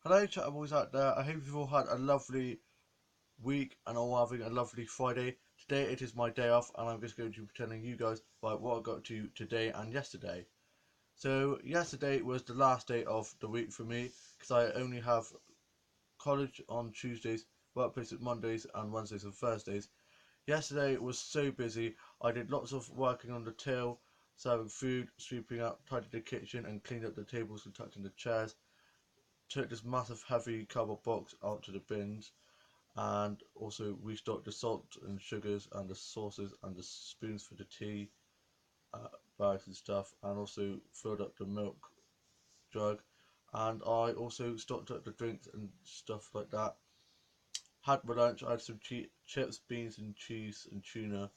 Hello, chat boys out there. I hope you've all had a lovely week and all having a lovely Friday. Today it is my day off, and I'm just going to be telling you guys about what I got to today and yesterday. So yesterday was the last day of the week for me because I only have college on Tuesdays, workplace at Mondays, and Wednesdays and Thursdays. Yesterday was so busy. I did lots of working on the till, serving food, sweeping up, tidied the kitchen, and cleaned up the tables and tucked in the chairs. Took this massive heavy cardboard box out to the bins, and also restocked the salt and sugars and the sauces and the spoons for the tea uh, bags and stuff, and also filled up the milk jug, and I also stocked up the drinks and stuff like that. Had my lunch. I had some chips, beans and cheese and tuna,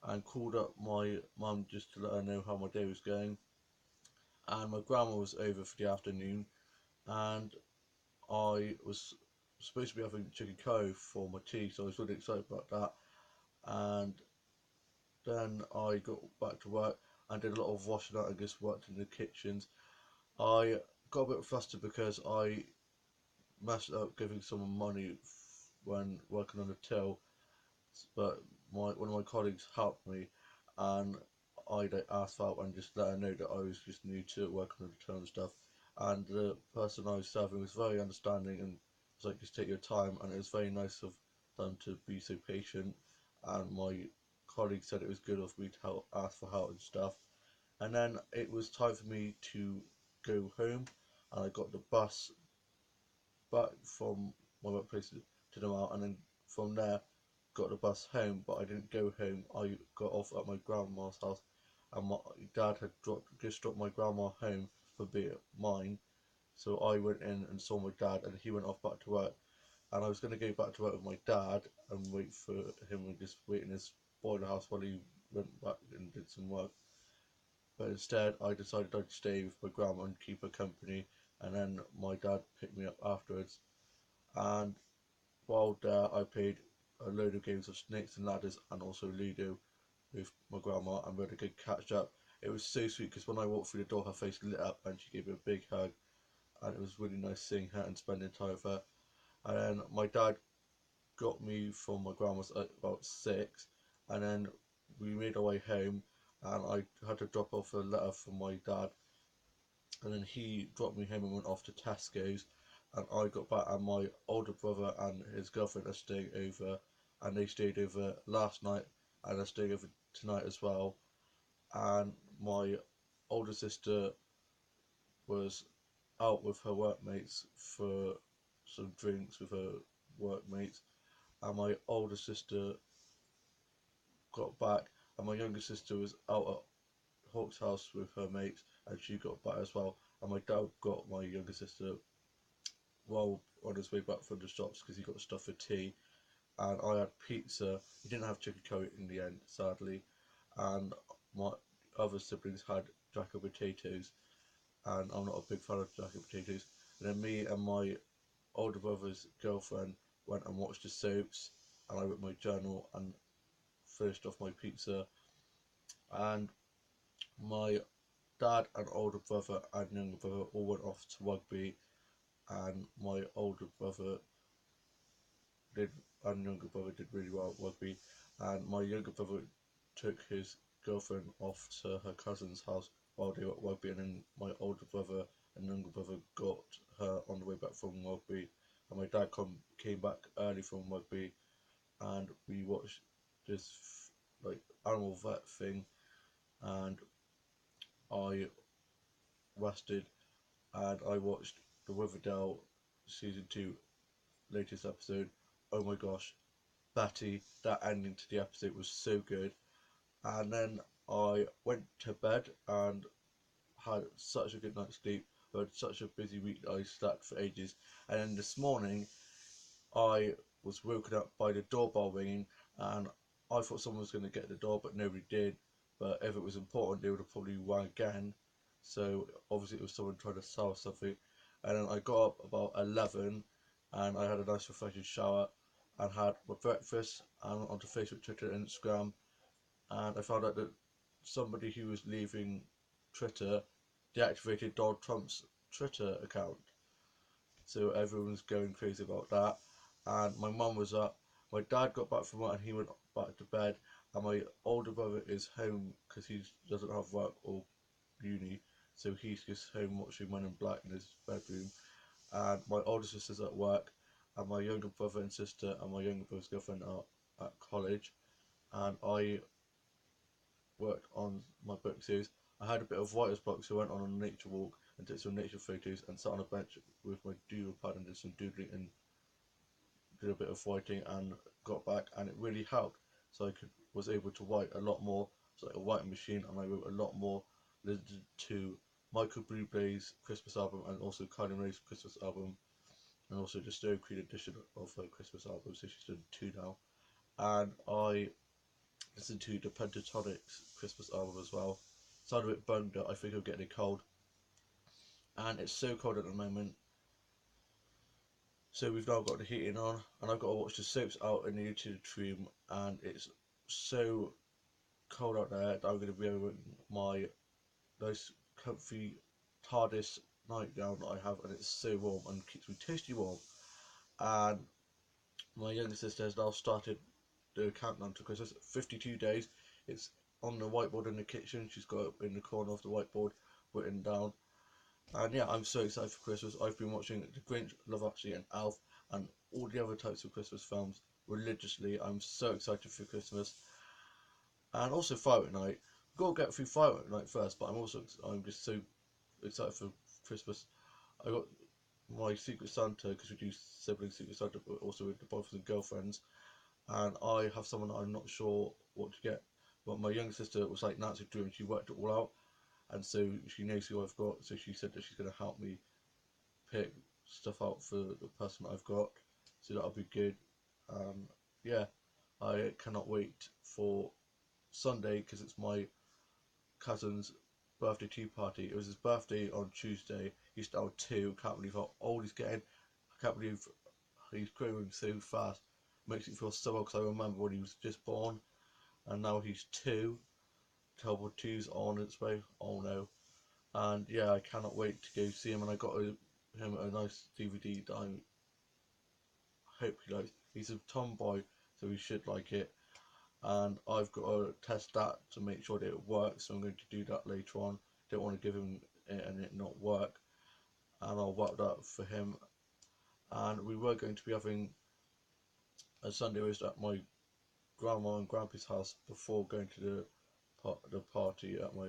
and called up my mum just to let her know how my day was going. And my grandma was over for the afternoon, and I was supposed to be having chicken curry for my tea, so I was really excited about that. And then I got back to work and did a lot of washing out and just worked in the kitchens. I got a bit flustered because I messed up giving someone money when working on the till, but one of my colleagues helped me, and I asked for help and just let her know that I was just new to working on the till and stuff. And the person I was serving was very understanding and was like, just take your time, and it was very nice of them to be so patient. And my colleague said it was good of me to help, ask for help and stuff. And then it was time for me to go home, and I got the bus back from my workplace to the mall, and then from there got the bus home. But I didn't go home. I got off at my grandma's house, and my dad had just dropped my grandma home for being mine. So I went in and saw my dad, and he went off back to work. And I was going to go back to work with my dad and wait for him and just wait in his boiler house while he went back and did some work. But instead, I decided I'd stay with my grandma and keep her company. And then my dad picked me up afterwards. And while there, I played a load of games of Snakes and Ladders and also Ludo with my grandma, and we had a good catch up. It was so sweet because when I walked through the door, her face lit up and she gave me a big hug, and it was really nice seeing her and spending time with her. And then my dad got me from my grandma's at about 6, and then we made our way home, and I had to drop off a letter from my dad, and then he dropped me home and went off to Tesco's, and I got back, and my older brother and his girlfriend are staying over, and they stayed over last night, and they're staying over tonight as well. And my older sister was out with her workmates for some drinks with her workmates, and my older sister got back, and my younger sister was out at Hawk's house with her mates, and she got back as well. And my dad got my younger sister while on his way back from the shops because he got stuff for tea, and I had pizza. He didn't have chicken curry in the end, sadly, and my other siblings had jack and potatoes, and I'm not a big fan of jack and potatoes. And then me and my older brother's girlfriend went and watched the soaps, and I wrote my journal and finished off my pizza. And my dad and older brother and younger brother all went off to rugby, and my older brother did and younger brother did really well at rugby, and my younger brother took his girlfriend off to her cousin's house while they were at rugby, and then my older brother and younger brother got her on the way back from rugby, and my dad came back early from rugby, and we watched this like animal vet thing, and I rested, and I watched the Riverdale season 2 latest episode. Oh my gosh, Betty, that ending to the episode was so good. And then I went to bed and had such a good night's sleep. I had such a busy week that I slept for ages. And then this morning, I was woken up by the doorbell ringing, and I thought someone was going to get the door, but nobody did. But if it was important, they would have probably rang again. So obviously, it was someone trying to sell something. And then I got up about 11, and I had a nice refreshing shower and had my breakfast and onto Facebook, Twitter, and Instagram. And I found out that somebody who was leaving Twitter deactivated Donald Trump's Twitter account. so everyone was going crazy about that. And my mum was up. My dad got back from work and he went back to bed. And my older brother is home because he doesn't have work or uni, so he's just home watching Men in Black in his bedroom. And my older sister's at work, and my younger brother and sister and my younger brother's girlfriend are at college. And I worked on my book series. I had a bit of writer's block, so I went on a nature walk and took some nature photos and sat on a bench with my doodle pad and did some doodling and did a bit of writing and got back, and it really helped. So was able to write a lot more. It's like a writing machine, and I wrote a lot more. Listened to Michael Bublé's Christmas album and also Kylie Minogue's Christmas album, and also the Stereo Creed edition of her Christmas album. So she's done two now, and I listened to the Pentatonix Christmas album as well. Sounded a bit bummed out. I think I'm getting a cold, and it's so cold at the moment. So we've now got the heating on, and I've got to watch the soaps out in the utility room, and it's so cold out there that I'm going to be wearing my nice comfy TARDIS nightgown that I have, and it's so warm and keeps me toasty warm. And my younger sister has now started the countdown to Christmas. 52 days. It's on the whiteboard in the kitchen. She's got it in the corner of the whiteboard written down. And yeah, I'm so excited for Christmas. I've been watching The Grinch, Love Actually, and Elf, and all the other types of Christmas films religiously. I'm so excited for Christmas, and also Firework Night. We've got to get through Firework Night first, but I'm just so excited for Christmas. I got my Secret Santa because we do sibling Secret Santa, but also with the boyfriends and girlfriends. And I have someone that I'm not sure what to get. But my younger sister was like Nancy Drew, and she worked it all out, and so she knows who I've got. So she said that she's going to help me pick stuff out for the person that I've got. So that'll be good. Yeah, I cannot wait for Sunday because it's my cousin's birthday tea party. It was his birthday on Tuesday. He's now 2. Can't believe how old he's getting. I can't believe he's growing so fast. Makes me feel so old because I remember when he was just born, and now he's 2. Terrible 2's on its way. Oh no. And yeah, I cannot wait to go see him. And I got him a nice DVD that I hope he likes. He's a tomboy, so he should like it. And I've got to test that to make sure that it works. So I'm going to do that later on. Don't want to give him it and it not work. And I'll work that for him. And we were going to be having a Sunday roast at my grandma and grandpa's house before going to the party at my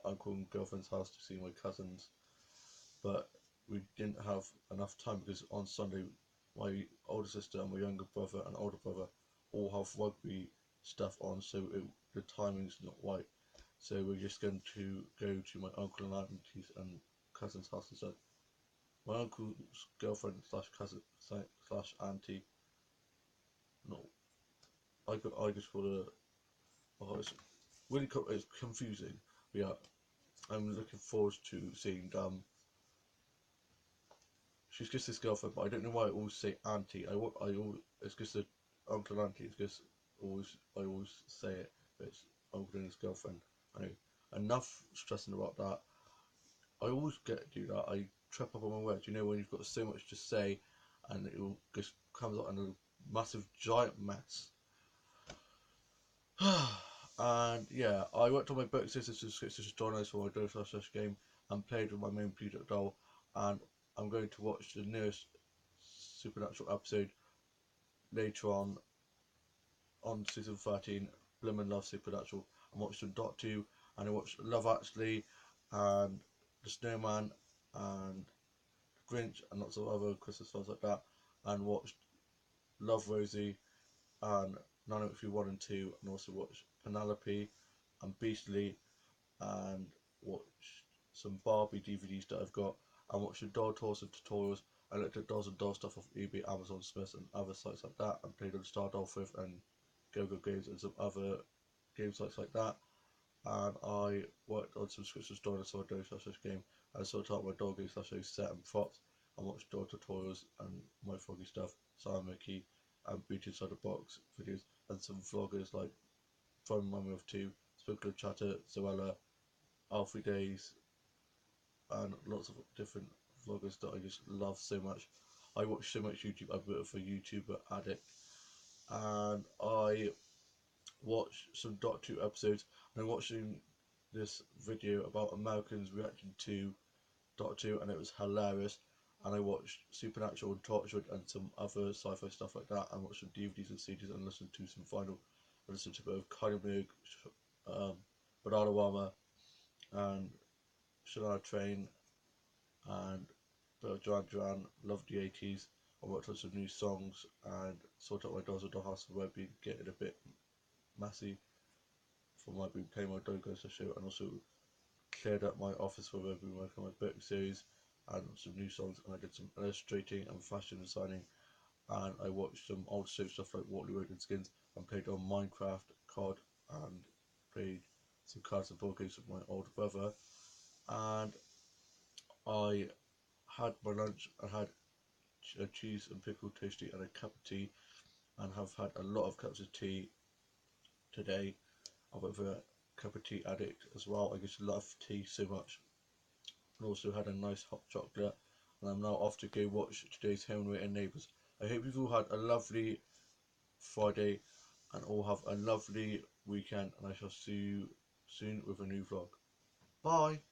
uncle and girlfriend's house to see my cousins. But we didn't have enough time because on Sunday my older sister and my younger brother and older brother all have rugby stuff on, so the timing's not right. So we're just going to go to my uncle and auntie's and cousin's house instead. My uncle's girlfriend slash cousin slash auntie. No, I just call her. Oh, it's really it's confusing. But yeah, I'm looking forward to seeing she's just his girlfriend, but I don't know why I always say auntie. It's just an uncle and auntie. It's just I always say it, but it's uncle and his girlfriend. I know. Enough stressing about that. I always do that. I trip up on my words. You know when you've got so much to say, and it all just comes out in a massive giant mess. And yeah, I worked on my book Sisters to Dominoes for my Dose game and played with my main computer doll, and I'm going to watch the newest Supernatural episode later on season 13, Blimmin' Love Supernatural. I watched the Dot 2, and I watched Love Actually, and The Snowman, and Grinch, and lots of other Christmas films like that, and watched Love Rosie, and None of You 1 and 2, and also watched Penelope, and Beastly, and watched some Barbie DVDs that I've got, and watched the doll tours and tutorials. I looked at dolls and doll stuff off eBay, Amazon, Smith, and other sites like that, and played on Star Dolphin and Go-Go Games and some other game sites like that. And I worked on some Christmas Dinosaur Dose game, and sorted out my dog set and props, and watched doll tutorials and my froggy stuff, Simon Mickey, and Beauty Inside the Box videos, and some vloggers like From Mummy of 2, Sprinkler Chatter, Zoella, Alfie Days, and lots of different vloggers that I just love so much. I watch so much YouTube. I'm a bit of a YouTuber addict, and I watched some Doctor Who episodes. And I'm watching this video about Americans reacting to Doctor Who, and it was hilarious. And I watched Supernatural and Torchwood and some other sci-fi stuff like that, and watched some DVDs and CDs and listened to some vinyl. I listened to both Kylie Minogue, Bernard Obama, and Shania Twain, and Duran Duran. Loved the 80s. I worked on some new songs and sorted out my dolls and dollhouse for where being getting a bit messy for my being playing my Dog Ghost show, and also cleared up my office for where I've been working on my book series and some new songs, and I did some illustrating and fashion designing, and I watched some old soap stuff like Waterloo Road and Skins, and played on Minecraft, COD, and played some cards and board games with my older brother. And I had my lunch. I had a cheese and pickle toasty and a cup of tea, and have had a lot of cups of tea today. I'm a bit of a cup of tea addict as well. I just love tea so much. And also had a nice hot chocolate, and I'm now off to go watch today's Home and Away and Neighbours. I hope you've all had a lovely Friday and all have a lovely weekend, and I shall see you soon with a new vlog. Bye!